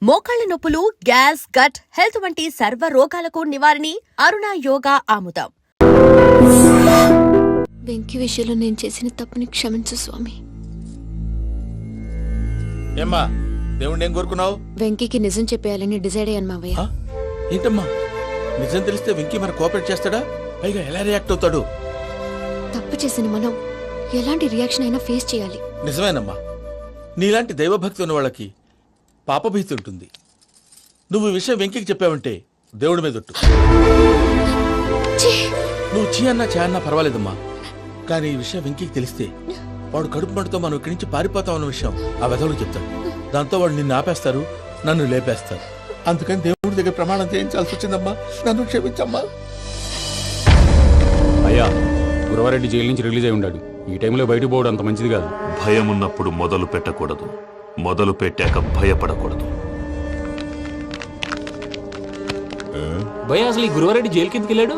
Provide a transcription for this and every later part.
మోకాళ్ల నొప్పులు, gas, gut health వంటి సర్వ రోగాలకు నివారణి అరుణ యోగా ఆముదం. వెంకీ విషయంలో నేను చేసిన తప్పుని క్షమించు స్వామి. ఏమ్మా దేవుణ్ణి ఏం కోరుకున్నావు? వెంకీకి నిజం చెప్పేయాలని డిసైడ్ అయ్యాను మావయ్య. ఏంటమ్మా నిజం తెలిస్తే వెంకీ మన కోఆపరేట్ చేస్తాడా? పైగా ఎలా రియాక్ట్ అవుతాడు? తప్పు చేసిన మనం ఎలాంటి రియాక్షన్ అయినా ఫేస్ చేయాలి. నిజమేనమ్మా, నీలాంటి దైవభక్తి ఉన్న వాళ్ళకి పాపభీతి ఉంటుంది. నువ్వు ఈ విషయం వెంకీకి చెప్పావంటే దేవుడి మీద ఒట్టు. నువ్వు చీ అన్నా చే అన్నా పర్వాలేదమ్మా, కానీ ఈ విషయం వెంకీకి తెలిస్తే వాడు కడుపు మంటతో మనం ఇక్కడి నుంచి పారిపోతామన్న విషయం ఆ వెధవుడు చెప్తాడు. దాంతో వాడు నిన్ను ఆపేస్తారు, నన్ను లేపేస్తారు. అందుకని దేవుడి దగ్గర ప్రమాణం చేయించాల్సి వచ్చిందమ్మా, నన్ను క్షమించమ్మా. అయ్యా, గురవారెడ్డి జైలు నుంచి రిలీజ్ అయి ఉన్నాడు. ఈ టైంలో బయటకు పోవడం అంత మంచిది కాదు. భయం ఉన్నప్పుడు మొదలు పెట్టకూడదు, మొదలు పెట్టాక భయపడకూడదు. భయ అసలు ఈ గురవారెడ్డి జైలు కిందకి వెళ్ళాడు.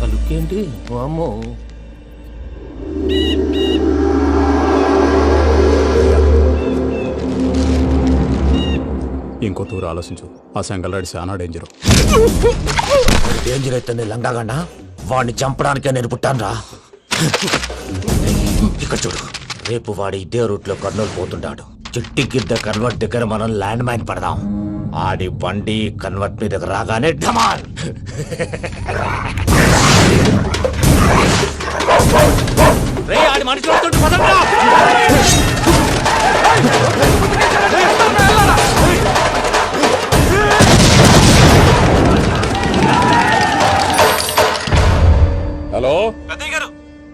అలుకేంటి అమ్మో. ఇంకో తూరు ఆలోచించు. ఆ సంగల్రాడి చాలా డేంజర్. డేంజర్ అయితే లంగాగండా వాడిని చంపడానికే నేను పుట్టాను రా. ఇక్కడ చూడు, రేపు వాడు ఇదే రూట్ లో కర్నూలు పోతుంటాడు. చిట్టి గిద్ద కన్వర్ట్ దగ్గర మనం ల్యాండ్ మైన్ పడదాం. ఆడి బండి కన్వర్ట్ మీద రాగానే ఢమాల్. ఆడి మనుషులు హలో పెద్దయ్య గారు,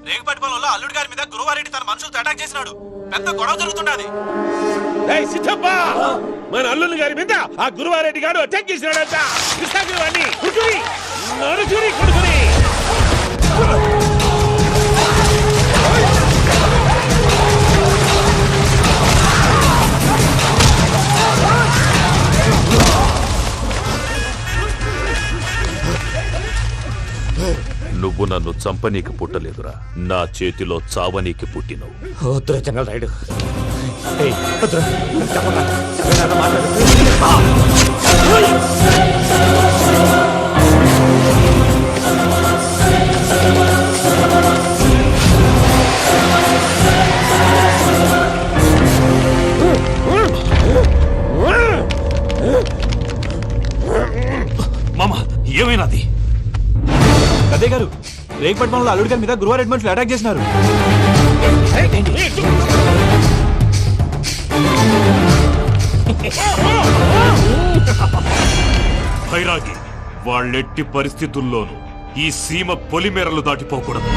రేగుపాటి పొలంలో అల్లుడి గారి మీద గురువారెడ్డి తన మనుషులతో అటాక్ చేసినాడు. పెద్ద గొడవ జరుగుతున్నది. మన అల్లుడి గారి మీద ఆ గురువారెడ్డి గారు అటాక్ చేసినాడంట. కృష్ణాగిరి కొడుకుని నువ్వు నన్ను చంపనీకి పుట్టలేదురా, నా చేతిలో చావనీకి పుట్టినవు. వద్దురా జంగల్ రైడ్. మామ ఏమైనాది? పెద్దయ్య గారు, రేగుపట్నంలో అల్లుడి గారి మీద గురువారెడ్డి మనుషులు అటాక్ చేసినారు. భైరాగి, వాళ్ళెట్టి పరిస్థితుల్లోనూ ఈ సీమ పొలిమేరలు దాటిపోకూడదు.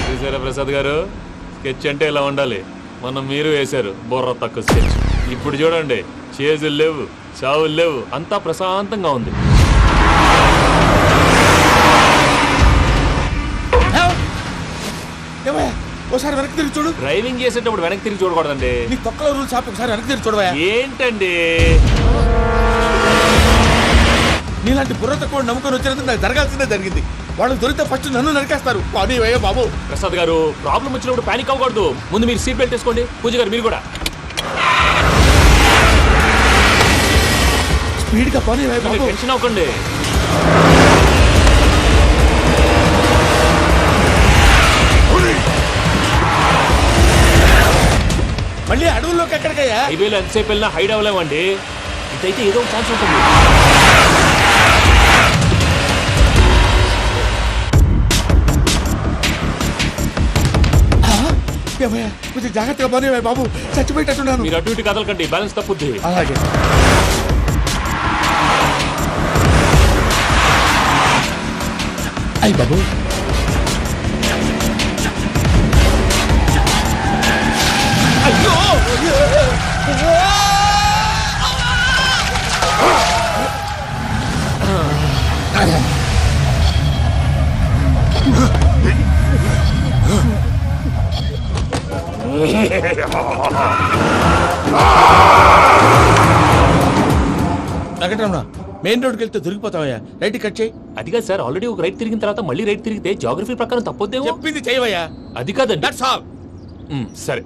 చూసారా ప్రసాద్ గారు, స్కెచ్ అంటే ఇలా ఉండాలి. మనం మీరు వేశారు బుర్ర తక్కువ స్కెచ్. ఇప్పుడు చూడండి, చేజులు లేవు, చావులు లేవు, అంతా ప్రశాంతంగా ఉంది. ఒకసారి వెనక్కి తిరిగి చూడు. డ్రైవింగ్ చేసేటప్పుడు వెనక్కి తిరిగి చూడకూడదండి. నీ తొక్కలో రూల్స్ ఆపి ఒకసారి వెనక్కి తిరిగి చూడవా. ఏంటండి నీలాంటి బుర్ర తక్కువ నమ్ముకొని వచ్చినందుకు నాకు జరగాల్సిందే జరిగింది. వాళ్ళు దొరికితే ఫస్ట్ నన్ను నరికేస్తారు. కానీ అయ్యో బాబు. ప్రసాద్ గారు, ప్రాబ్లం వచ్చినప్పుడు పానిక్ అవ్వకూడదు. ముందు మీరు సీట్ బెల్ట్ వేసుకోండి. పూజ గారు మీరు కూడా స్పీడ్గా పని బాబు. టెన్షన్ అవ్వకండి. మళ్ళీ అడవుల్లోకి ఎక్కడికయ్యా? హైవేలో ఎంతసేపు వెళ్ళినా హైడ్ అవ్వలేమండి. ఇదైతే ఏదో ఒక ఛాన్స్ ఉంటుంది. కొంచెం జాగ్రత్తగా పని బాబు, చచ్చిపోయేటట్టున్నాను. మీరు అటు ఇటు కదలకండి, బ్యాలెన్స్ తప్పుద్ది. అలాగే. అయ్యి బాబు, అయ్యో వెంకటరమణ, మెయిన్ రోడ్కి వెళ్తే దొరికిపోతావయ్యా. రైట్ కట్ చేయి. అది కాదు సార్, ఆల్రెడీ ఒక రైట్ తిరిగిన తర్వాత మళ్ళీ రైట్ తిరిగితే జాగ్రఫీ ప్రకారం తప్పొద్దేమో. చెప్పింది చేయవయ్యా. అది కాదండి. That's all. సరే.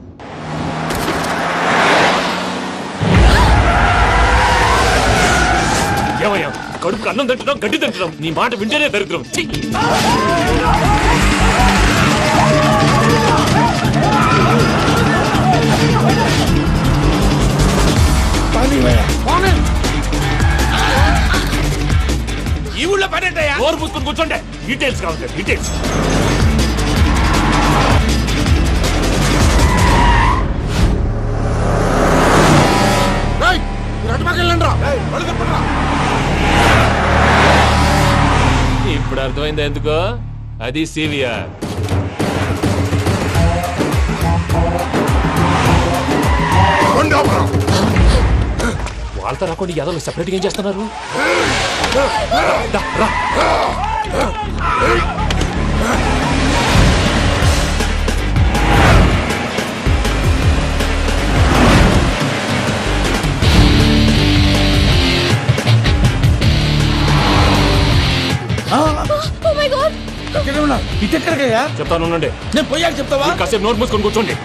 ఏమయ్యా, కడుపుకి అన్నం తింటున్నాం, గడ్డి తింటున్నాం, నీ మాట వింటేనే దరిద్రం. ఛీ! ఈ ఊళ్ళో పని ఏంటయ్యా? నోరు మూసుకొని కూర్చోండి. డీటెయిల్స్ కావాలి, డీటెయిల్స్. ఇప్పుడు అర్థమైంది ఎందుకో. అది సివిఆర్. వాళ్ళతో రాకుండా ఎదలు సెపరేట్గా ఏం చేస్తున్నారు? రా, రా. ఎక్కడ ఉన్నా? ఇటు ఎక్కడికయ్యా? చెప్తాను ఉండండి. నేను పోయాక చెప్తావా? కాసేపు నోట్ మూసుకొని కూర్చోండి.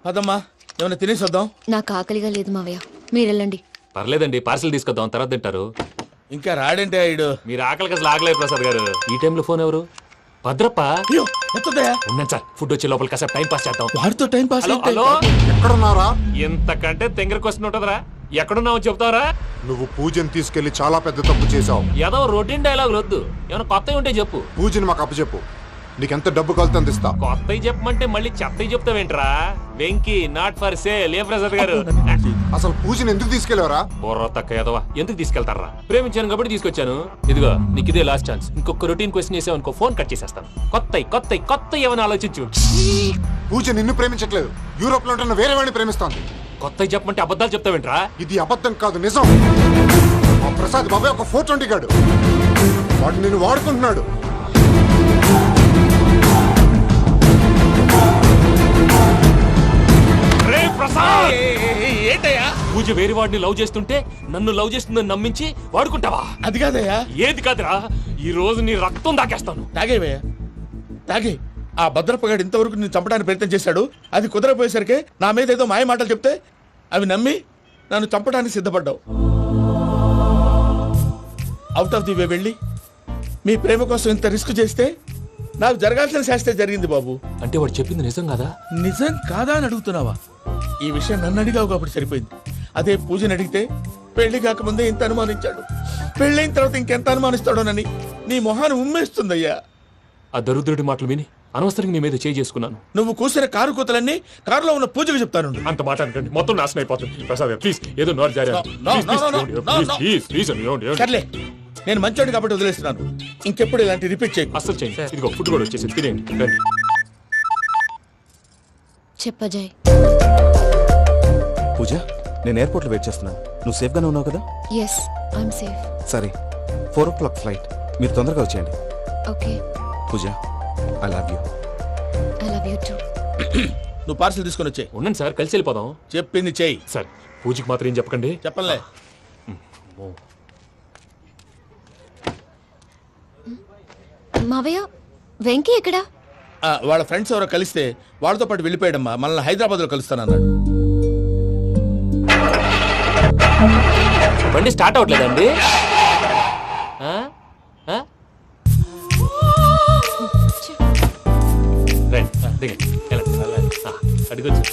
అదమ్మా, ఏమైనా తినేసి వద్దాం. నాకు ఆకలిగా లేదు మావయ్య, మీరు వెళ్ళండి. పర్లేదండి, పార్సిల్ తీసుకొద్దాం, తర్వాత తింటారు. ఇంకా రాడంటే ఆయుడు. మీరు ఆకలికి అసలు ఆగలేదు ప్రసాద్ గారు. ఈ టైంలో ఫోన్ ఎవరు? భద్రప్ప. అయ్యో ఎత్తదయ్యా. ఉన్నాను సార్, ఫుడ్ వచ్చే లోపల కాసేపు టైం పాస్ చేద్దాం. వాడితో టైం పాస్ హలో అయితే హలో, ఎక్కడున్నారా? ఇంతకంటే తెంగర క్వశ్చన్ ఉంటుందిరా. ఎక్కడున్నావు చెప్తావరా? నువ్వు పూజని తీసుకెళ్లి చాలా పెద్ద తప్పు చేశావు. ఏదో రొటీన్ డైలాగ్ వద్దు, ఏమైనా కొత్తవి ఉంటే చెప్పు. పూజని మాకు అప్పచెప్పు, నీకెంత డబ్బు కలితే అందిస్తా. కొత్తవి చెప్పమంటే మళ్ళీ చెత్తవి చెప్తావేంట్రా? Venky not for sale. ఏ ప్రసాద్ గారు? అసలు పూజని ఎందుకు తీసుకెళ్లేవరా? బుర్ర తక్క ఏదవా, ఎందుకు తీసుకెళ్తారా? ప్రేమించాను కాబట్టి తీసుకొచ్చాను. ఇదిగో నీకు ఇదే లాస్ట్ ఛాన్స్. ఇంకొక రొటీన్ క్వశ్చన్ చేసావు అనుకో, ఫోన్ కట్ చేసేస్తాను. కొత్త ఏమైనా ఆలోచించు. పూజ నిన్ను ప్రేమించట్లేదు, యూరోప్ లో ఉంటున్న వేరే వాడిని ప్రేమిస్తోంది. కొత్త చెప్పమంటే అబద్ధాలు చెప్తావేంట్రా? ఇది అబద్ధం కాదు, నిజం. ఆ ప్రసాద్ బాబాయ్ ఒక 420 గాడు, వాడు నిన్ను వాడుకుంటున్నాడు. రే ప్రసాద్, ఏంటయ్యా? పూజ వేరే వాడిని లవ్ చేస్తుంటే నన్ను లవ్ చేస్తుందని నమ్మించి వాడుకుంటావా? అది కాదయ్యా. ఏది కాదురా, ఈ రోజు నీ రక్తం దాకేస్తాను. తాగేవయ్యా, తాగే. ఆ భద్రపగాడు ఇంతవరకు నేను చంపడానికి ప్రయత్నం చేశాడు. అది కుదరపోయేసరికి నా మీద ఏదో మాయ మాటలు చెప్తే అవి నమ్మి నన్ను చంపడానికి సిద్ధపడ్డావు. అవుట్ ఆఫ్ ది వే వెళ్ళి మీ ప్రేమ కోసం ఇంత రిస్క్ చేస్తే నాకు జరగాల్సిన శాస్త్రే జరిగింది బాబు. అంటే వాడు చెప్పింది నిజం కదా? నిజం కాదా అని అడుగుతున్నావా? ఈ విషయం నన్ను అడిగావు కాబట్టి సరిపోయింది. అదే పూజని అడిగితే పెళ్లి కాకముందే ఇంత అనుమానించాడు, పెళ్ళైన తర్వాత ఇంకెంత అనుమానిస్తాడోనని నీ మొహాన్ని ఉమ్మేస్తుందయ్యా. ఆ దరిద్రుడి మాటలు విని అనవసరంగా నీ మీద చేయి చేసుకున్నాను. నువ్వు కూసిన కారు కూతలన్నీ కారులో ఉన్న పూజకు చెప్తాను. అంత మాట అనకండి, మొత్తం నాశనం అయిపోతుంది. ప్రసాద్ ప్లీజ్, ఏదో నోరు జారీ. సర్లే, నేను మంచోడు కాబట్టి వదిలేస్తున్నాను. ఇంకెప్పుడు ఇలాంటి రిపీట్ చేయకు. అస్సలు చేయండి. ఇదిగో ఫుడ్ కూడా వచ్చేసి తినేయండి. రండి. చెప్పజాయ్. పూజ, నేను ఎయిర్పోర్ట్లో వెయిట్ చేస్తున్నాను. నువ్వు సేఫ్గానే ఉన్నావు కదా? Yes, I'm safe. సరే, 4 o'clock ఫ్లైట్. మీరు తొందరగా వచ్చేయండి. Okay. Pooja, I love you. I love you too. నువ్వు పార్సల్ తీసుకొని వచ్చే. ఉండండి సార్, కలిసి వెళ్ళిపోదాం. చెప్పింది చెయ్యి. సార్, పూజకి మాత్రం ఏం చెప్పకండి. చెప్పలే. మావయ్య, వెంకీ ఎక్కడా? వాళ్ళ ఫ్రెండ్స్ ఎవరో కలిస్తే వాళ్ళతో పాటు వెళ్ళిపోయాడమ్మా. మనల్ని హైదరాబాద్ లో కలుస్తానన్నాడు. బండి స్టార్ట్ అవ్వట్లేదండి. అడిగొచ్చు.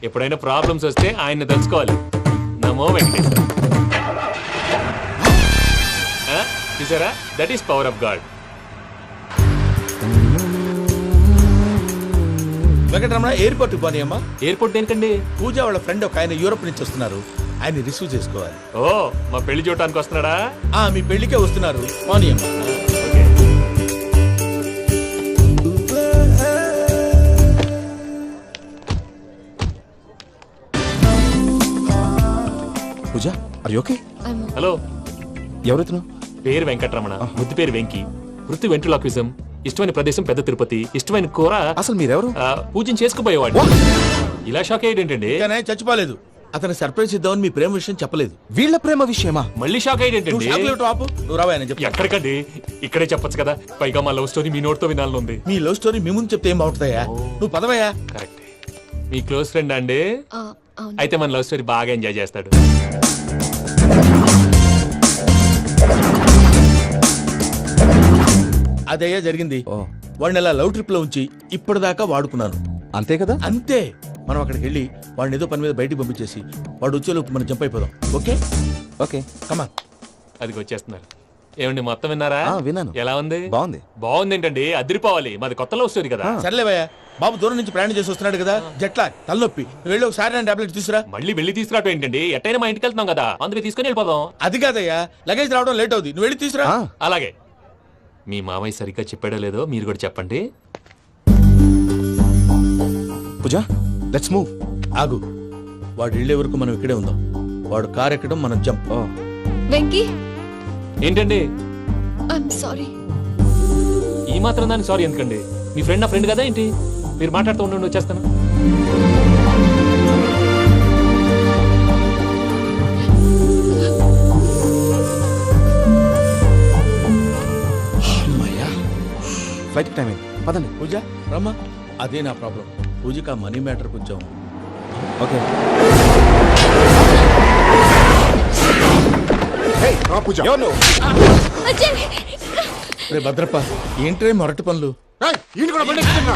ఎప్పుడైనా ప్రాబ్లమ్స్ వస్తే ఆయన్ని తెలుసుకోవాలి. నమో వెంకటేశ్వర. చూసారా, that is power of God. Venkataramana, airport పోనీ అమ్మా. ఎయిర్పోర్ట్ దేనికండి? పూజ వాళ్ళ ఫ్రెండ్ ఒక ఆయన యూరోప్ నుంచి వస్తున్నారు, ఆయన రిసీవ్ చేసుకోవాలి. ఓ, మా పెళ్లి చూడటానికి వస్తున్నాడా? మీ పెళ్లికే వస్తున్నారు. పోనీ అమ్మా. Okay. Are you okay? Hello, ఎవరైతున్నావు? పేరు వెంకటరమణ, ముద్దు పేరు వెంకి, వృత్తి వెంట్రులాక్విజం, ఇష్టమైన ప్రదేశం పెద్ద తిరుపతి, ఇష్టమైన కూర అసలు మీరెవరు? పూజన చేసుకుపోయేవాడు. ఇలా షాక్ అయ్యేటండి. కానీ ఆయన చచ్చిపోలేదు. అతను సర్ప్రైజ్ ఇద్దామని మీ ప్రేమ విషయం చెప్పలేదు. వీళ్ళ ప్రేమ విషయమా? మళ్ళీ షాక్ నువ్వు అయ్యేటండి. షాక్లెట్ ఆపు. నువ్వు రావా ఆయన చెప్పు. ఎక్కడికండి, ఇక్కడే చెప్పొచ్చు కదా. పైగా మా లవ్ స్టోరీ మీ నోటితో వినాలనుంది. మీ లవ్ స్టోరీ మీ ముందు చెప్తే ఏం బాగుంటుందయ్యా? నువ్వు పదవయ్యా. కరెక్ట్. మీ క్లోజ్ ఫ్రెండ్ అండి? అవును. అయితే మన లవ్ స్టోరీ బాగా ఎంజాయ్ చేస్తాడు. అదయ్యా జరిగింది. వాడిని అలా లవ్ ట్రిప్ లో ఉంచి ఇప్పటిదాకా వాడుకున్నాను. అంతే కదా? అంతే. మనం అక్కడికి వెళ్ళి వాడిని ఏదో పని మీద బయటికి పంపించేసి వాడు వచ్చేలోపు మనం జంప్ అయిపోదాం. ఓకే ఓకే, కమాన్. అది వచ్చేస్తున్నారు. ఏమండి మొత్తం విన్నారా? విన్నాను. ఎలా ఉంది? బాగుంది. బాగుంది ఏంటండి, అదిరిపోవాలి. మాది కొత్త లవ్ స్టోరీ కదా. సర్లేవయ్యా, బాబు దూరం నుంచి ప్రయాణం చేసి వస్తున్నాడు కదా, జట్లా తలనొప్పి. నువ్వు వెళ్ళి ఒకసారి నా టాబ్లెట్ తీసుకురా. మళ్ళీ వెళ్ళి తీసుకురావటం ఏంటండి? ఎట్టైనా మా ఇంటికి వెళ్తున్నాం కదా, అందుకే తీసుకుని వెళ్ళిపోదాం. అది కాదయ్యా, లగేజ్ రావడం లేట్ అవుతుంది. నువ్వు వెళ్ళి తీసుకురా. అలాగే. మీ మామయ్య సరిగ్గా చెప్పాడో లేదో మీరు కూడా చెప్పండి. పూజ, లెట్స్ మూవ్. ఆగు. వాడు వెళ్ళే వరకు మనం ఇక్కడే ఉందాం. వాడు కార్ ఎక్కడం, మనం జంప్. వెంకీ, ఏంటండి ఐఎమ్ సారీ. ఈ మాత్రం దాన్ని సారీ ఎందుకండి? మీ ఫ్రెండ్ నా ఫ్రెండ్ కదా ఏంటి? మీరు మాట్లాడుతూ ఉండండి, వచ్చేస్తాను. ఫ్లైట్ టైం అయింది, పదండి. పూజ రమ్మా. అదే నా ప్రాబ్లం. పూజకి ఆ మనీ మ్యాటర్ కొంచెం. ఓకే. రా పూజ. రే భద్రప్ప, ఏంట్రే మొరటి పనులు? ఏయ్, ఈయన కూడా బండి ఎక్కుతున్నా.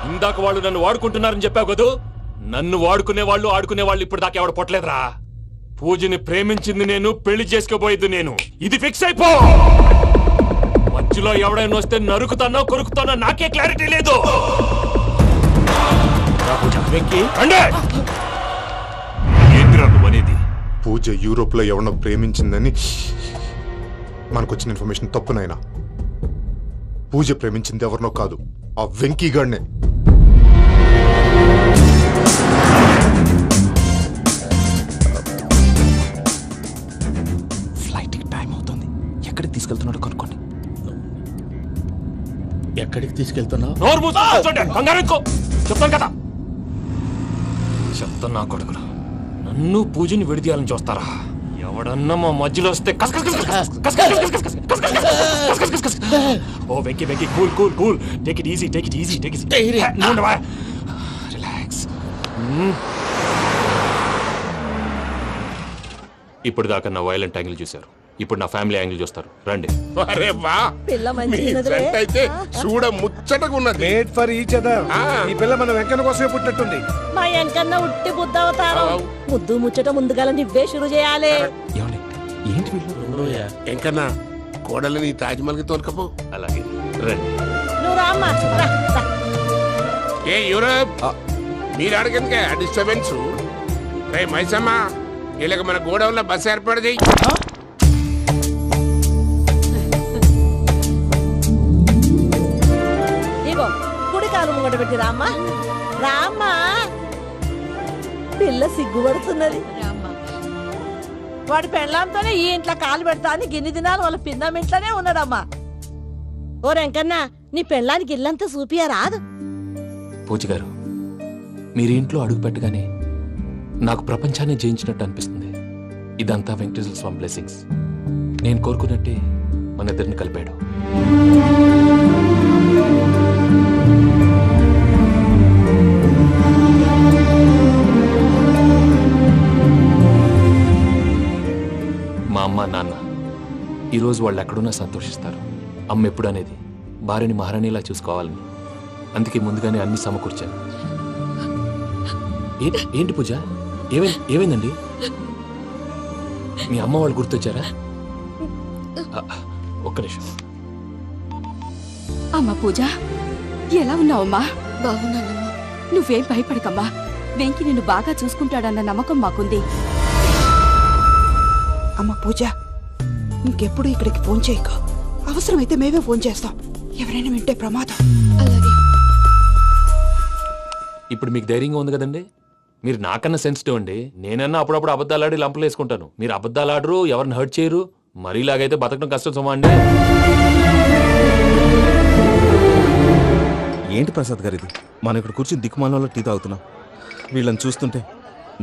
ఇందాక వాళ్ళు నన్ను వాడుకుంటున్నారని చెప్పావు కదూ. నన్ను వాడుకునే వాళ్ళు ఆడుకునే వాళ్ళు ఇప్పుడు దాకా ఎవడ పొట్టలేదురా. పూజని ప్రేమించింది నేను, పెళ్లి చేసుకోబోయేది నేను. ఇది ఫిక్స్ అయిపో. మధ్యలో ఎవడైనా వస్తే నరుకుతానో కొరుకుతానో నాకే క్లారిటీ లేదు. వెంకీ, ఏంద్రా నువ్వనేది? పూజ యూరోప్ లో ఎవరినో ప్రేమించిందని మనకొచ్చిన ఇన్ఫర్మేషన్ తప్పు నాయనా. పూజ ప్రేమించింది ఎవరినో కాదు, ఆ వెంకీ గాడినే. ఫ్లైట్ టైం అవుతుంది. ఎక్కడికి తీసుకెళ్తున్నాడో కనుక్కోండి. ఎక్కడికి తీసుకెళ్తున్నావు? నోరు మూసుకొని కూర్చోండి. కంగారు ఎక్కు. చెప్తాను కదా. చెప్తాను నా కొడుకులు. నన్ను పూజని విడిదీయాలని చూస్తారా? ఎవడన్నా మా మధ్యలో వస్తే ఓ Venky Venky, cool cool cool. Take it easy, take it easy, take it. Relax. ఇప్పుడు దాకా నా వైలెంట్ యాంగిల్ చూశారు. ఇప్పుడు నా ఫ్యామిలీ యాంగిల్ చూస్తారు రండి. అరే వా మీ జంట అయితే చూడ ముచ్చటగా ఉన్నది. Made for each other. ఈ పిల్ల మన వెంకన్న కోసమే పుట్టినట్టుంది. మా వెంకన్న ఉట్టి బుద్ధవతారం. ముద్దు ముచ్చట ముందుగాల నువ్వే షురు చేయాలి. ఏమండి ఏంటి వీళ్ళు? ఎంకన్నా కోడలని తాజ్మహల్ కి తోలుకపో. అలాగే రండి. నువ్వు రామ్మా రా, రా. ఏ యూరప్ మీరు అడగందుకే డిస్టర్బెన్స్. రే మైసమ్మ వీళ్ళకి మన గోడౌన్లో బస్సు ఏర్పాటు చేయి. ఇగో కుడి కాలు ముంగట పెట్టి రామ్మా. రామ్మా పిల్ల సిగ్గుపడుతున్నది. వాడి పెళ్ళాంతోనే ఈ ఇంట్లో కాలు పెడతా అని గిన్ని దినాలు వాళ్ళ పిన్నం ఇంట్లోనే ఉన్నాడమ్మా. ఓ వెంకన్నా నీ పెళ్ళానికి ఇల్లంతా చూపియా రాదు. పూజ గారు మీరు ఇంట్లో అడుగు పెట్టగానే నాకు ప్రపంచాన్ని జయించినట్టు అనిపిస్తుంది. ఇదంతా వెంకటేశ్వర స్వామి బ్లెస్సింగ్స్. నేను కోరుకున్నట్టే మన ఇద్దరిని కలిపాడు. మా అమ్మ నాన్న ఈరోజు వాళ్ళు ఎక్కడున్నా సంతోషిస్తారు. అమ్మ ఎప్పుడు అనేది భార్యని మహారాణిలా చూసుకోవాలని. అందుకే ముందుగానే అన్ని సమకూర్చాను. ఏంటి పూజ ఏమైందండి? మీ అమ్మ వాళ్ళు గుర్తొచ్చారా? ఒక్క నిమిషం. అమ్మా పూజ, ఎలా ఉన్నావమ్మా? బాగున్నానమ్మా. నువ్వేం భయపడకమ్మా. వెంకి నిన్ను బాగా చూసుకుంటాడన్న నమ్మకం మాకుంది. అమ్మ పూజ, ఇంకెప్పుడు ఇక్కడికి ఫోన్ చేయక. అవసరమైతే మేమే ఫోన్ చేస్తాం. ఎవరైనా వింటే ప్రమాదం. అలాగే. ఇప్పుడు మీకు ధైర్యంగా ఉంది కదండి. మీరు నాకన్నా సెన్సిటివ్ అండి. నేనన్నా అప్పుడప్పుడు అబద్ధాలాడి లంపలు వేసుకుంటాను. మీరు అబద్ధాలు ఆడరు, ఎవరిని హర్ట్ చేయరు. మరీలాగైతే బతకడం కష్టం సుమా అండి. ఏంటి ప్రసాద్ గారు ఇది? మనం ఇక్కడ కూర్చుని దిక్కుమాలలో టీ తాగుతున్నాం. వీళ్ళని చూస్తుంటే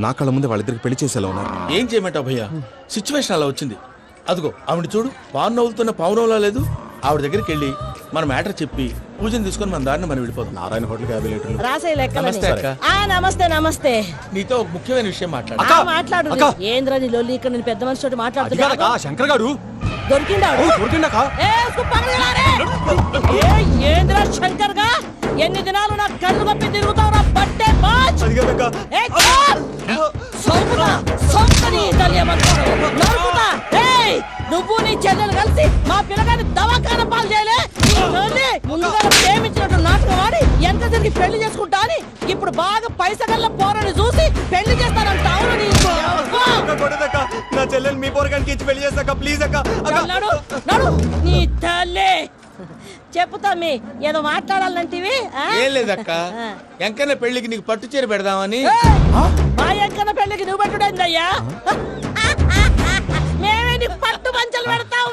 నా కళ్ళ ముందే వాళ్ళిద్దరికి పెళ్లి చేసేలా ఉన్నారు. ఏం చేయమంటావు భయ్యా, సిచ్యువేషన్ అలా వచ్చింది. అదిగో ఆవిడ చూడు, పావు నవ్వులుతున్న పావునవ్వులా లేదు. ఆవిడ దగ్గరికి వెళ్ళి మన మ్యాటర్ చెప్పి పూజను తీసుకొని మన దారిని మనం వెళ్ళిపోతాం. నారాయణ హోటల్ 50 లీటర్లు. రాసే లెక్క. నమస్తే అక్క. నమస్తే నమస్తే. నీతో ఒక ముఖ్యమైన విషయం మాట్లాడు. మాట్లాడు. ఏంద్రా నీ లొల్లి? ఇక్కడ నేను పెద్ద మనిషితో మాట్లాడుతున్నా. శంకర్ గారు దొరికిందాడు. ఏంద్రా శంకర్ గా ఎన్ని దినాలు నా కళ్ళు కప్పి తిరుగుతావురా బట్టే బాచ్. నువ్వు నీ చెల్లెలు కలిసి మా పిల్లగాని దవాఖాన పాలు చేయలే. ముందుగా ప్రేమించినట్టు నాటకం ఆడి ఎంత తిరిగి పెళ్లి చేసుకుంటా అని ఇప్పుడు బాగా పైసగల్ల పోరని చూసి పెళ్లి చేస్తానంట. నా చెల్లెలు మీ పోరగానికి ఇచ్చి పెళ్లి చేస్తాక ప్లీజ్ అక్క. నడు నీ తల్లి. చెప్పుతా మీ ఏదో మాట్లాడాలంటివి. ఏం లేదక్క, ఎంకన్న పెళ్లికి నీకు పట్టు చీర పెడదామని. మా ఎంకన్న పెళ్లికి నువ్వు పెట్టుడేందయ్యా? మేమే నీకు పట్టు పంచలు పెడతాం.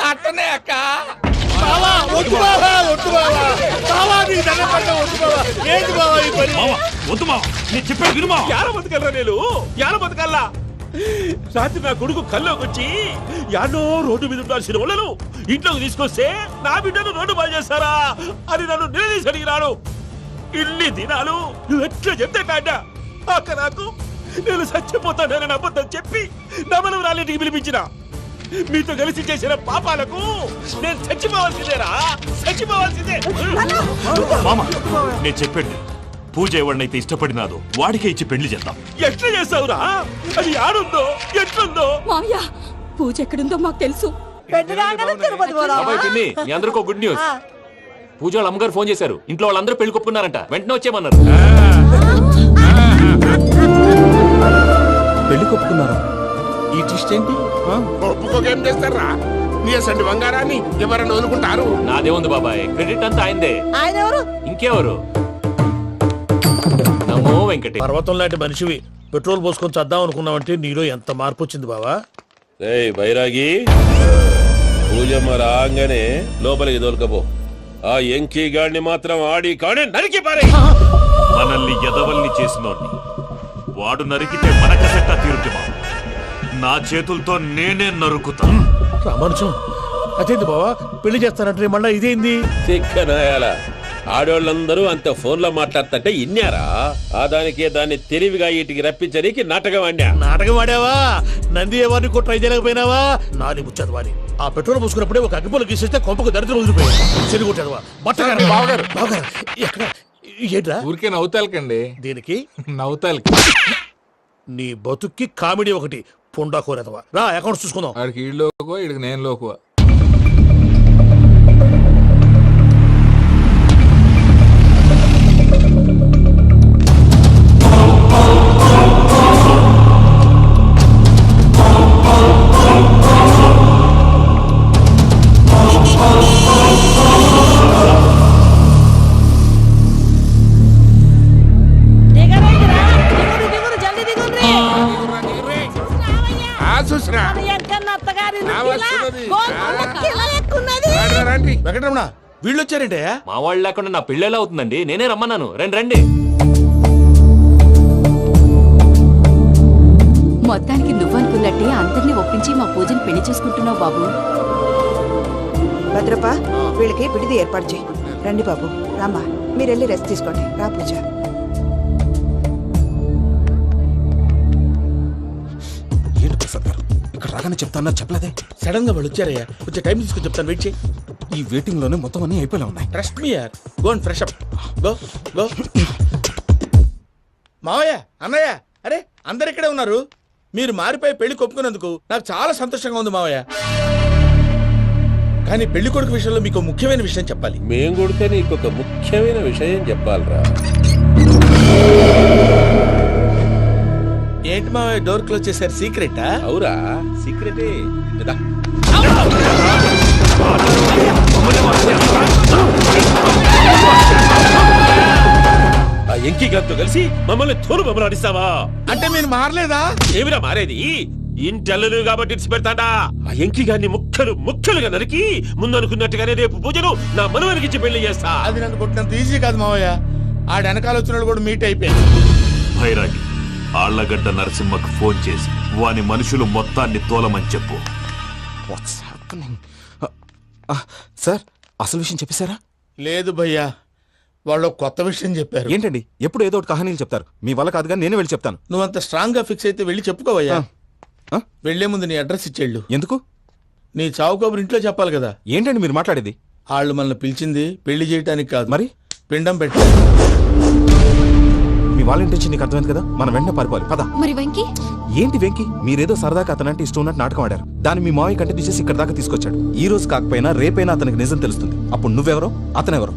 అట్టనే అక్క. రాత్రి నా కొడుకు కల్లోకి వచ్చి యాడో రోడ్డు మీద ఉండాల్సిన వాళ్ళను ఇంట్లోకి తీసుకొస్తే నా బిడ్డను రోడ్డు బాగా చేస్తారా అని నన్ను నిలదీసి అడిగినాడు. ఇన్ని దినాలు నువ్వు ఎట్లా చెప్తే కాట అక్క నాకు నేను చచ్చిపోతానని అబద్ధం చెప్పి నమ్మలం రాలేటికి పిలిపించిన. మీతో కలిసి చేసిన పాపాలకు నేను చచ్చిపోవాల్సిందేరా, చచ్చిపోవాల్సిందే. మామ నేను చెప్పండి, పూజ ఎవరినైతే ఇష్టపడినాదో వాడికే ఇచ్చి పెళ్లి చేద్దాం. ఎట్లా చేస్తావురా? అది ఆడుందో ఎట్లుందో. మావయ్య, పూజ ఎక్కడుందో మాకు తెలుసు. తిరుపతి బాబాయ్ పిన్ని, మీ అందరికీ గుడ్ న్యూస్. పూజ వాళ్ళ అమ్మగారు ఫోన్ చేశారు. ఇంట్లో వాళ్ళందరూ పెళ్లి కొప్పుకున్నారంట. వెంటనే వచ్చేయమన్నారు. పెళ్లి కొప్పుకున్నారా? ఈ ట్విస్ట్ ఏంటి? ఒప్పుకోకేం చేస్తారా? నీ అసంటి బంగారాన్ని ఎవరైనా వదులుకుంటారు? నాదేముంది బాబాయ్, క్రెడిట్ అంతా ఆయనదే. ఆయన ఎవరు? ఇంకెవరు? నమో వెంకటే. పర్వతం లాంటి మనిషివి పెట్రోల్ పోసుకొని చద్దాం అనుకున్నావంటే నీలో ఎంత మార్పు వచ్చింది బావా. బైరాగి పూజమ్మ రాగానే లోపలికి దొరకపో. ఆ ఎంకీ గాడిని మాత్రం ఆడి కానీ నరికి పారే. మనల్ని ఎదవల్ని చేసినోడ్ని వాడు నరికితే మన కసట్ట తీరుతుమా? నా చేతులతో నేనే నరుకుతా. రామానుజం, అదేంది బావా పెళ్లి చేస్తానంటే మళ్ళా ఇదేంది? తిక్కనాయాల ఆడోళ్ళందరూ అంత ఫోన్లో మాట్లాడుతుంటే ఇన్నారా ఆ దాన్ని తెలివిగా వీటికి రప్పించడానికి నాటకం ఆడా. నాటకం ఆడావా? నంది ఎవరిని కూడా ట్రై చేయలేకపోయినావా? నాని ముచ్చదు వాని ఆ పెట్రోల్ పోసుకున్నప్పుడే ఒక అగ్గిపోలు గీసేస్తే కొంపకు దరిద్రం వదిలిపోయాయి. చెరుగుంటదవా బట్టగారు బావగారు ఎక్కడ ఏంట్రా? ఊరికే నవ్వుతాలకండి. దీనికి నవ్వుతాలకి నీ బతుక్కి కామెడీ ఒకటి పుండా కోరేదవా. రా అకౌంట్ చూసుకుందాం. ఆడికి ఈడు లోకువా, ఈడికి నేను లోకువా. వెంకటరమణ వీళ్ళు వచ్చారంటే మా వాళ్ళు లేకుండా నా పెళ్ళేలా అవుతుందండి? నేనే రమ్మన్నాను. రండి రండి. మొత్తానికి నువ్వనుకున్నట్టే అందరినీ ఒప్పించి మా పూజని పెళ్లి చేసుకుంటున్నావు బాబు. భద్రప్ప వీళ్ళకి విడిది ఏర్పాటు చేయి. రండి బాబు, రామ్మా మీరు వెళ్ళి రెస్ట్ తీసుకోండి. రా పూజ. ఏంటి ప్రసాద్ గారు ఇక్కడ రాగానే చెప్తాను చెప్పలేదే? సడన్ గా వాళ్ళు వచ్చారయ్యా. కొంచెం టైం తీసుకొని చెప్తాను, వెయిట్ చేయి. ఈ వెయిటింగ్ లోనే మొత్తం అన్ని అయిపోయినా ఉన్నాయి. ట్రస్ట్ మీ యార్. Go and fresh up. Go go. మావయ్య, అన్నయ్య, అరే అందరు ఇక్కడే ఉన్నారు. మీరు మారిపోయి పెళ్లి కొప్పుకున్నందుకు నాకు చాలా సంతోషంగా ఉంది మావయ్య. కానీ పెళ్లి కొడుకు విషయంలో మీకు ముఖ్యమైన విషయం చెప్పాలి. మేం కొడితే నీకు ఒక ముఖ్యమైన విషయం చెప్పాలరా. ఏంటి మావయ్య డోర్ క్లోజ్ చేశారు? సీక్రెటా? అవురా, సీక్రెటే. ఆ ఎంకి గారితో కలిసి మమ్మల్ని తోలు బొమ్మలాడిస్తావా? అంటే మీరు మారలేదా? ఏమిరా మారేది? ఇంటల్లు కాబట్టి ఇడిచి పెడతాడా? ఆ ఎంకి గారిని ముక్కలుగా నరికి ముందు అనుకున్నట్టుగానే రేపు పూజను నా మనవరికిచ్చి పెళ్లి చేస్తా. అది నన్ను కొట్టినంత ఈజీ కాదు మావయ్య. ఆడ వెనకాల వచ్చిన కూడా మీట్ అయిపోయాడు. భైరాగి ఆళ్లగడ్డ నరసింహకు ఫోన్ చేసి వాని మనుషులు మొత్తాన్ని తోలమని చెప్పు. సార్ అసలు విషయం చెప్పేశారా? లేదు భయ్యా, వాళ్ళు కొత్త విషయం చెప్పారు. ఏంటండి ఎప్పుడు ఏదో ఒకటి కహానీలు చెప్తారు. మీ వల్ల కాదుగా నేనే వెళ్ళి చెప్తాను. నువ్వంత స్ట్రాంగ్ గా ఫిక్స్ అయితే వెళ్ళి చెప్పుకోవయ్యా. వెళ్లే ముందు నీ అడ్రస్ ఇచ్చేళ్ళు. ఎందుకు? నీ చావు కబురు ఇంట్లో చెప్పాలి కదా. ఏంటండి మీరు మాట్లాడేది? వాళ్ళు మనల్ని పిలిచింది పెళ్లి చేయటానికి కాదు, మరి పిండం పెట్టాలి. మీ వాళ్ళ ఇంటి నీకు అర్థమైంది కదా, మనం వెంటనే పారిపోవాలి. పద. మరి వెంకీ? ఏంటి వెంకీ? మీరేదో సరదాగా అతనంటే ఇష్టం ఉన్నట్టు నాటకం ఆడారు. దాన్ని మీ మావయ్య కంటే తీసేసి ఇక్కడ దాకా తీసుకొచ్చాడు. ఈ రోజు కాకపోయినా రేపైనా అతనికి నిజం తెలుస్తుంది. అప్పుడు నువ్వెవరో అతనెవరో.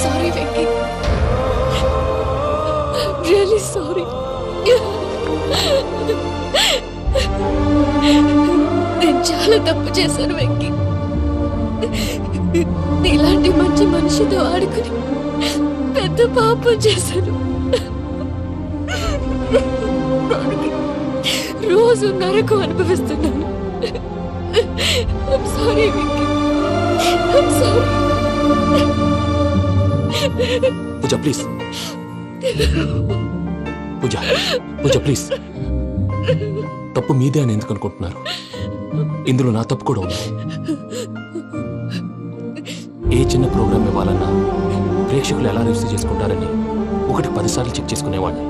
Sorry Venky, really sorry. నేను చాలా తప్పు చేశాను వెంకీ. ఇలాంటి మంచి మనిషితో ఆడుకుని పెద్ద పాపం చేశాను. రోజు నరకం అనుభవిస్తున్నాను. Sorry Venky, sorry. Pooja please, Pooja please. తప్పు మీదే అని ఎందుకు అనుకుంటున్నారు? ఇందులో నా తప్పు కూడా ఉంది. ఏ చిన్న ప్రోగ్రామ్ ఇవ్వాలన్నా ప్రేక్షకులు ఎలా రిసీవ్ చేసుకుంటారని 1-10 సార్లు చెక్ చేసుకునేవాడిని.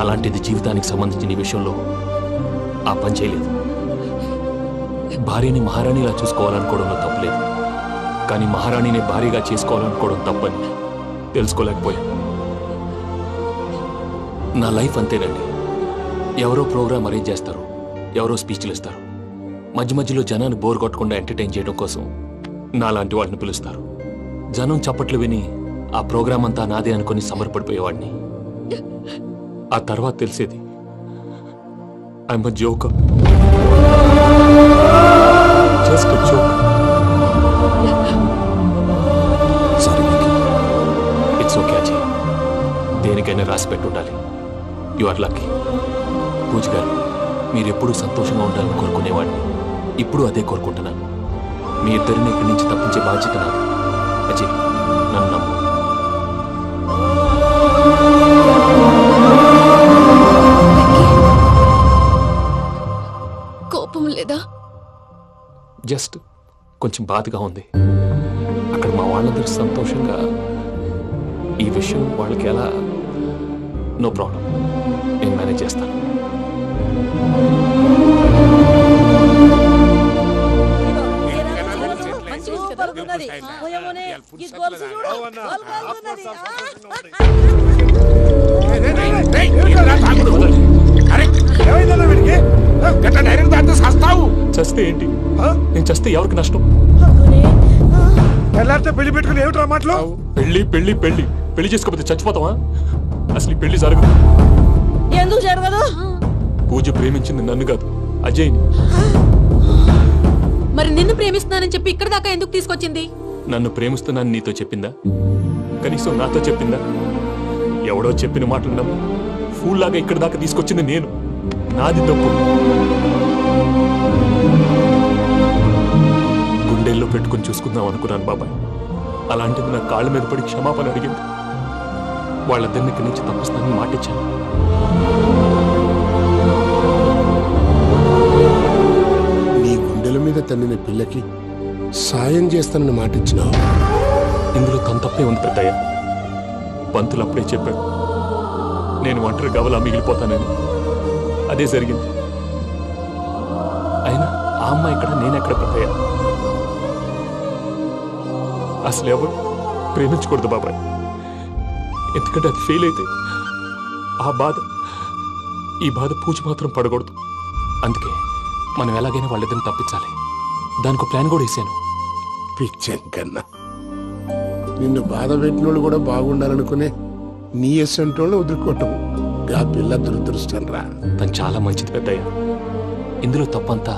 అలాంటిది జీవితానికి సంబంధించిన ఈ విషయంలో ఆ పని చేయలేదు. భార్యని మహారాణిలా చూసుకోవాలనుకోవడంలో తప్పులేదు, కానీ మహారాణిని భార్యగా చేసుకోవాలనుకోవడం తప్పని తెలుసుకోలేకపోయాను. నా లైఫ్ అంతేనండి. ఎవరో ప్రోగ్రామ్ అరేంజ్ చేస్తారు, ఎవరో స్పీచ్లు ఇస్తారు. మధ్య మధ్యలో జనాన్ని బోర్ కొట్టకుండా ఎంటర్టైన్ చేయడం కోసం నాలాంటి వాడిని పిలుస్తారు. జనం చప్పట్లు విని ఆ ప్రోగ్రామ్ అంతా నాదే అనుకుని సమర్పడిపోయేవాడిని. ఆ తర్వాత తెలిసేది I'm a joker, just a joker. It's okay Ajay, దేనికైనా రాసి పెట్టుండాలి. You are lucky. Pooja garu, మీరెప్పుడూ సంతోషంగా ఉండాలని కోరుకునేవాడిని. ఇప్పుడు అదే కోరుకుంటున్నాను. మీ ఇద్దరిని ఇక్కడి నుంచి తప్పించే బాధ్యత నాది. అజయ్, నన్ను నమ్ము. జస్ట్ కొంచెం బాధగా ఉంది. అక్కడ మా వాళ్ళందరూ సంతోషంగా ఈ విషయం వాళ్ళకి ఎలా నో ప్రాబ్లం, నేను మేనేజ్ చేస్తాను. చస్తే ఏంటి? నేను చస్తే ఎవరికి నష్టం? పెళ్లి పెట్టుకుని ఏమిట్రా మాటలు? పెళ్లి పెళ్లి పెళ్లి పెళ్లి చేసుకోకపోతే చచ్చిపోతావా? అసలు ఈ పెళ్లి జరగదు. ఎందుకు జరగదు? పూజ ప్రేమించింది నన్ను కాదు, అజయ్ని. మరి నిన్ను ప్రేమిస్తున్నానని చెప్పి ఇక్కడ దాకా ఎందుకు తీసుకొచ్చింది? నన్ను ప్రేమిస్తున్నాను నీతో చెప్పిందా? కనీసం నాతో చెప్పిందా? ఎవడో చెప్పిన మాటలు నమ్ము ఫూల్ లాగా ఇక్కడ దాకా తీసుకొచ్చింది నేను. నాది తప్పు. గుండెల్లో పెట్టుకుని చూసుకుందాం అనుకున్నాను బాబాయ్. అలాంటిది నా కాళ్ళ మీద పడి క్షమాపణ అడిగింది. వాళ్ళిద్దరిని ఇక్కడి నుంచి తప్పిస్తానని మాటిచ్చాను. నీ గుండెల మీద తన్నిన పిల్లకి సాయం చేస్తానని మాటిచ్చినావు. ఇందులో తన తప్పే ఉంది పెద్దయ్య. పంతులు అప్పుడే చెప్పాడు నేను ఒంటరి గవలా మిగిలిపోతానని. అదే జరిగింది. అయినా ఆ అమ్మాయి ఇక్కడ, నేనెక్కడ పెద్దయ్య? అసలు ఎవరు ప్రేమించకూడదు బాబాయ్. ఎందుకంటే అది ఫెయిల్ అయితే ఈ బాధ పూజ మాత్రం పడకూడదు. అందుకే మనం ఎలాగైనా వాళ్ళిద్దరిని తప్పించాలి. దానికి ప్లాన్ కూడా వేసాను. పిచ్చం కన్నా నిన్ను బాధ పెట్టినోళ్ళు కూడా బాగుండాలనుకునే నీ ఎస్సంటోళ్ళు వదులుకోవటం ఆ పిల్ల దురదృష్టం రా. తను చాలా మంచిది పెద్దయ్య. ఇందులో తప్పంతా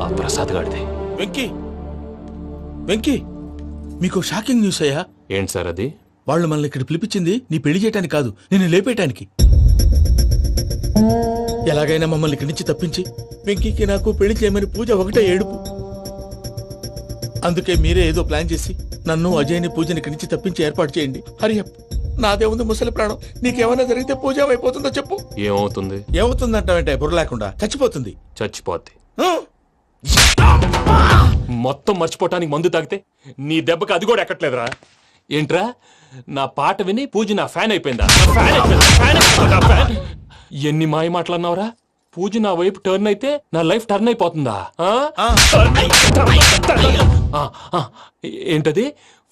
ఆ ప్రసాద్ గాడిదే. వెంకీ వెంకీ, మీకు షాకింగ్ న్యూస్ అయ్యా. ఏంటి సార్ అది? వాళ్ళు మనల్ని ఇక్కడ పిలిపించింది నీ పెళ్లి చేయటానికి కాదు, నేను లేపేయటానికి. ఎలాగైనా మమ్మల్ని ఇక్కడి నుంచి తప్పించి వెంకీకి నాకు పెళ్లి చేయమని పూజ ఒకటే ఏడుపు. అందుకే మీరే ఏదో ప్లాన్ చేసి నన్ను అజయ్ని పూజని ఇక్కడి నుంచి తప్పించి ఏర్పాటు చేయండి. హరియప్, నాదే ఉంది ముసలి ప్రాణం. నీకేమైనా జరిగితే పూజ అయిపోతుందో చెప్పు. ఏమవుతుంది? ఏమవుతుందంటావంటే బుర్ర లేకుండా చచ్చిపోతుంది. చచ్చిపోద్ది. మొత్తం మర్చిపోవటానికి మందు తాగితే నీ దెబ్బకి అది కూడా ఎక్కట్లేదురా. ఏంట్రా, నా పాట విని పూజ నా ఫ్యాన్ అయిపోయిందా? ఎన్ని మాయ మాటలన్నావురా? పూజ నా వైపు టర్న్ అయితే నా లైఫ్ టర్న్ అయిపోతుందా? ఏంటది?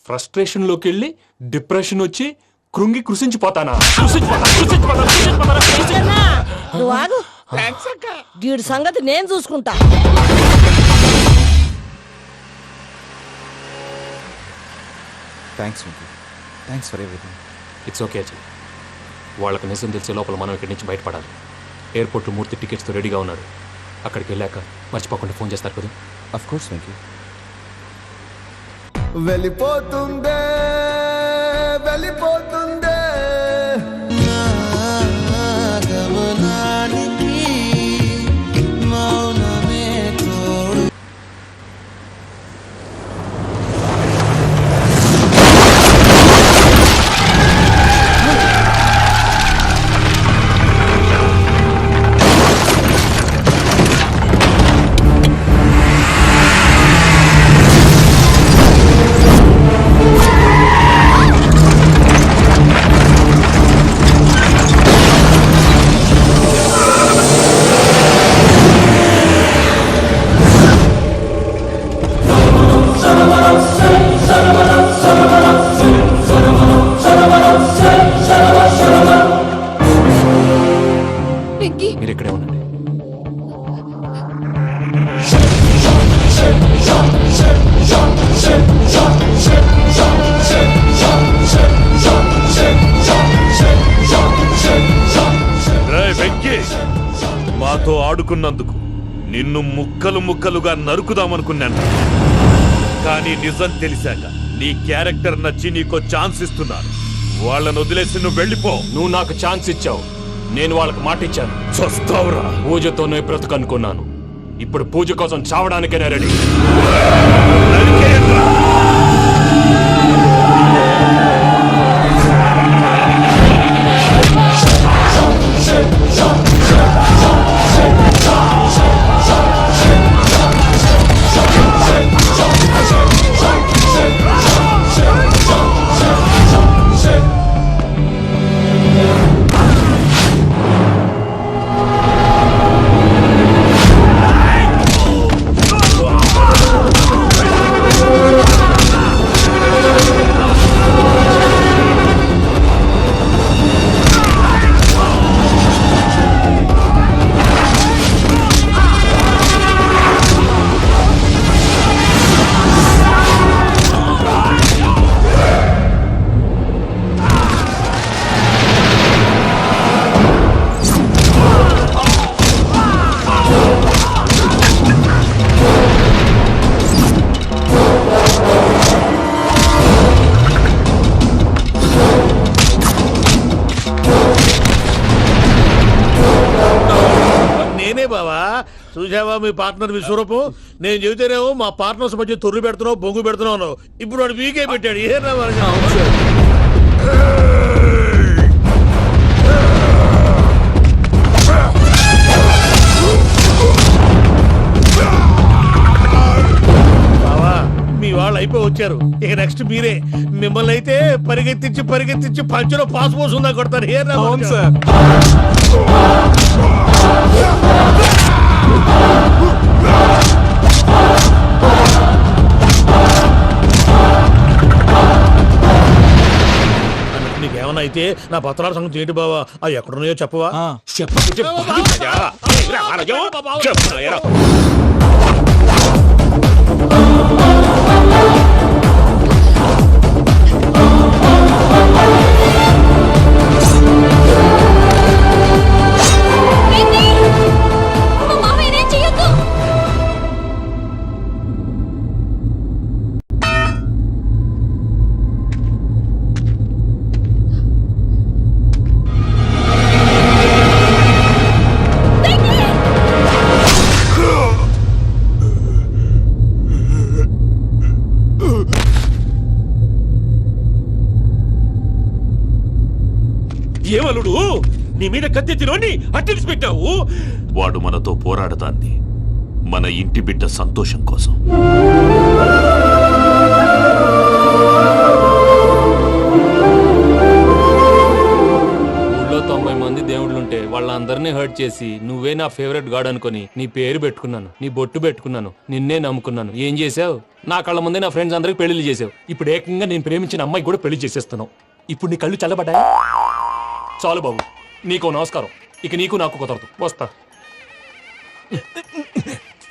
ఫ్రస్ట్రేషన్ లోకి వెళ్ళి డిప్రెషన్ వచ్చి కృంగి కృషించిపోతానా? నువ్వు ఆగు. వీడి సంగతి నేను చూసుకుంటా. Thanks Venky, thanks for everything. It's okay Ajay. వాళ్ళకి నిజం తెలిసే లోపల మనం ఇక్కడి నుంచి బయటపడాలి. ఎయిర్పోర్ట్లో మూర్తి టికెట్స్తో రెడీగా ఉన్నాడు. అక్కడికి వెళ్ళాక మర్చిపోకుండా ఫోన్ చేస్తారు కదా. Of course Venky. వెళ్ళిపోతుందే వెళ్ళిపోతుందే గమనానికి మౌనమే తోడు. మీరు ఇక్కడే ఉండండి. వెంకీ, మాతో ఆడుకున్నందుకు నిన్ను ముక్కలు ముక్కలుగా నరుకుదామనుకున్నాను. కానీ నిజం తెలిసాక నీ క్యారెక్టర్ నచ్చి నీకో ఛాన్స్ ఇస్తున్నాను. వాళ్ళను వదిలేసి నువ్వు వెళ్ళిపో. నువ్వు నాకు ఛాన్స్ ఇచ్చావు, నేను వాళ్ళకి మాట ఇచ్చాను. చస్తావురా. పూజతోనే బ్రతుకనుకున్నాను. ఇప్పుడు పూజ కోసం చావడానికైనా రెడీ. చూసావా మీ పార్ట్నర్ విశ్వరూపం? నేను చెబితేనేమో మా పార్ట్నర్స్ మధ్య తొర్రు పెడుతున్నావు, బొంగు పెడుతున్నావు. ఇప్పుడు వాడు వీకే పెట్టాడు. ఏ బావా, మీ వాళ్ళు అయిపోయి వచ్చారు. ఇక నెక్స్ట్ మీరే. మిమ్మల్ని అయితే పరిగెత్తించి పంచలో పాస్ పోసుందా కొడతారు. ఏ సార్ నీకేమన్నా అయితే నా పత్రాల సంగతి ఏంటి బావా? అవి ఎక్కడున్నాయో చెప్పవా? ఏమలుడు, నీ మీద కత్తెత్తిలోని అట్టెలిసి పెట్టావు. వాడు మనతో పోరాడతాంది మన ఇంటి బిడ్డ సంతోషం కోసం. ఊళ్ళో 90 మంది దేవుళ్ళుంటే వాళ్ళందరినీ హర్ట్ చేసి నువ్వే నా ఫేవరెట్ గాడ్ అనుకుని నీ పేరు పెట్టుకున్నాను, నీ బొట్టు పెట్టుకున్నాను, నిన్నే నమ్ముకున్నాను. ఏం చేసావు? నా కళ్ళ ముందే నా ఫ్రెండ్స్ అందరికి పెళ్లి చేసావు. ఇప్పుడు ఏకంగా నేను ప్రేమించిన అమ్మాయి కూడా పెళ్లి చేసేస్తున్నావు. ఇప్పుడు నీ కళ్ళు చల్లబడ్డాయి. చాలు బాబు, నీకు నమస్కారం. ఇక నీకు నాకు కుదరదు. వస్తా.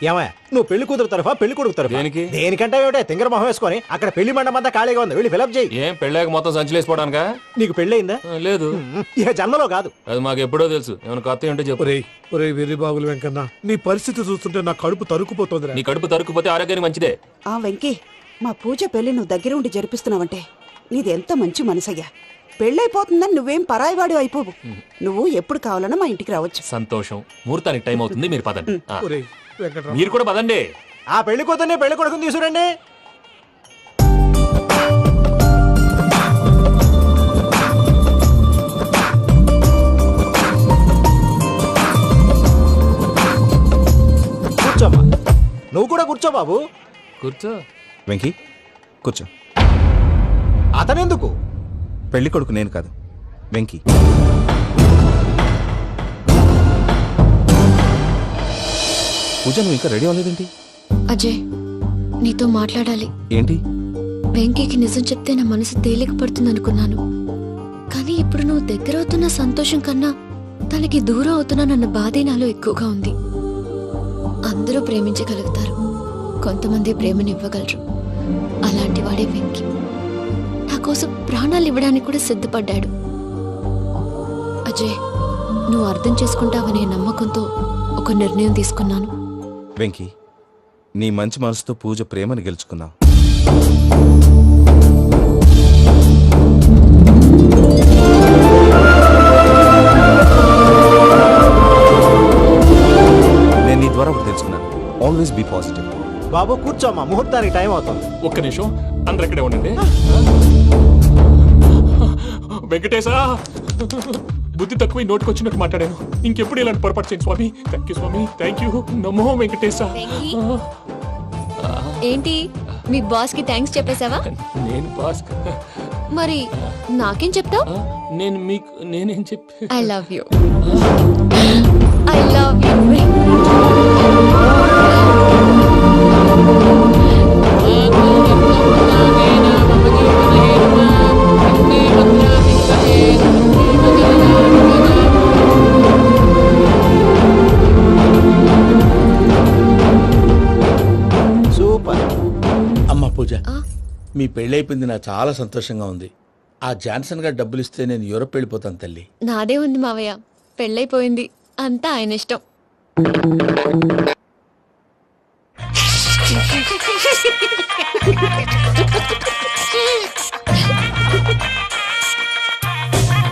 ఏమయ్యా, నువ్వు పెళ్లి కూతురు తరఫా పెళ్లి కొడుకు తరఫా? దేనికి? దేనికంటే ఏమిటే తింగర మొహం వేసుకొని అక్కడ పెళ్లి మండపం అంతా ఖాళీగా ఉంది, వెళ్ళి ఫిలప్ చేయి. ఏం పెళ్ళాక మొత్తం సంచలేసిపోవడానికా? నీకు పెళ్ళయిందా? లేదు. ఇక జన్మలో కాదు. అది మాకు ఎప్పుడో తెలుసు. ఏమైనా కొత్త ఉంటే చెప్పు. వెర్రి బాగులు వెంకన్న, నీ పరిస్థితి చూస్తుంటే నా కడుపు తరుక్కుపోతుంది. నీ కడుపు తరుక్కుపోతే ఆరోగ్యానికి మంచిదే. ఆ వెంకీ, మా పూజ పెళ్లి నువ్వు దగ్గర ఉండి జరిపిస్తున్నావంటే నీది ఎంత మంచి మనసయ్యా. పెళ్ళైపోతుందని నువ్వేం పరాయివాడు అయిపోవు. నువ్వు ఎప్పుడు కావాలన్నా మా ఇంటికి రావచ్చు. సంతోషం. ముహూర్తానికి టైం అవుతుంది, మీరు పదండి. మీరు కూడా పదండి. ఆ పెళ్లి కూతుర్ని పెళ్లి కొడుకుని తీసుకురండి. కూర్చోమ్మా. నువ్వు కూడా కూర్చో బాబు. కూర్చో. వెంకీ కూర్చో. అతనెందుకు? పెళ్లి కొడుకు నేను కాదు, వెంకీ. పూజ, నువ్వు ఇంకా రెడీ అవ్వలేదేంటి? అజయ్, నీతో మాట్లాడాలి. ఏంటి? వెంకీకి నిజం చెప్తే నా మనసు తేలిక పడుతుంది అనుకున్నాను. కానీ ఇప్పుడు నువ్వు దగ్గర అవుతున్న సంతోషం కన్నా తనకి దూరం అవుతున్నానన్న బాధే నాలో ఎక్కువగా ఉంది. అందరూ ప్రేమించగలుగుతారు, కొంతమంది ప్రేమనివ్వగలరు. అలాంటి వాడే వెంకీ. నా కోసం ప్రాణాలు ఇవ్వడానికి కూడా సిద్ధపడ్డాడు. అజయ్, నువ్వు అర్థం చేసుకుంటావనే నమ్మకంతో ఒక నిర్ణయం తీసుకున్నాను. వెంకీ, నీ మంచి మనసుతో పూజ ప్రేమను గెలుచుకున్నావు. నేను నీ ద్వారా ఒకటి తెలుసుకున్నాను. Always be positive. బాబు కూర్చోమ్మా, ముహూర్తానికి టైం అవుతుంది. ఒక్క నిమిషం, అందరు ఇక్కడే ఉండండి. వెంకటేశా, బుద్ధి తక్కువ నోటికి వచ్చినట్టు మాట్లాడాను. ఇంకెప్పుడు ఇలాంటి పొరపాటు చేయండి స్వామి. థ్యాంక్ యూ స్వామి, థ్యాంక్ యూ. నమో వెంకటేశ. ఏంటి, మీ బాస్ కి థ్యాంక్స్ చెప్పేశావా? నేను బాస్. మరి నాకేం చెప్తావు? నేనేం చెప్పి? I love you. I love you. Super. అమ్మ పూజ, మీ పెళ్ళైపోయింది, నాకు చాలా సంతోషంగా ఉంది. ఆ జాన్సన్ గారు డబ్బులు ఇస్తే నేను యూరోప్ వెళ్ళిపోతాను తల్లి. నాదే ఉంది మావయ్య, పెళ్ళైపోయింది, అంతా ఆయన ఇష్టం.